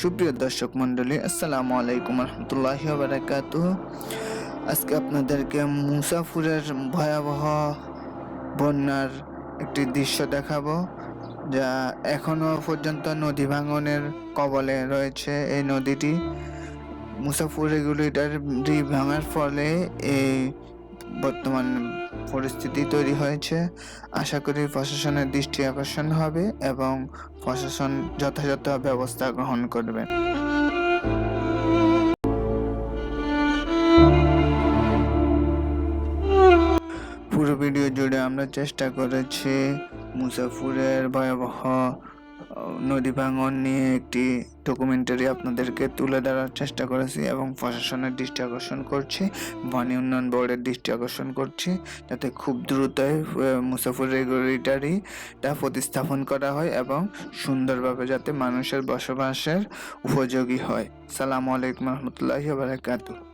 সুপ্রিয় দর্শক মণ্ডলী, আসসালামু আলাইকুম রহমতুল্লাহি ওয়া বারাকাতুহু। আজকে আপনাদেরকে মুসাফুরের ভয়াবহ বন্যার একটি দৃশ্য দেখাবো, যা এখনো পর্যন্ত নদী ভাঙনের কবলে রয়েছে। এই নদীটি মুসাফুর রেগুলেটরি ভাঙার ফলে এই বর্তমান পরিস্থিতি তৈরি হয়েছে। আশা করি প্রশাসনের দৃষ্টি আকর্ষণ হবে এবং প্রশাসন যথাযথ ব্যবস্থা গ্রহণ করবেন। পুরো ভিডিও জুড়ে আমরা চেষ্টা করেছি মুসাফুরের ভয়াবহ নদী ভাঙন নিয়ে একটি ডকুমেন্টারি আপনাদেরকে তুলে ধরার চেষ্টা করেছি এবং প্রশাসনের দৃষ্টি আকর্ষণ করছি, পানি উন্নয়ন বোর্ডের দৃষ্টি আকর্ষণ করছি, যাতে খুব দ্রুতই মুসাফুর রেগুলেটরিটা প্রতিস্থাপন করা হয় এবং সুন্দরভাবে যাতে মানুষের বসবাসের উপযোগী হয়। আসসালামু আলাইকুম রহমতুল্লাহি ওয়া বারাকাতুহু।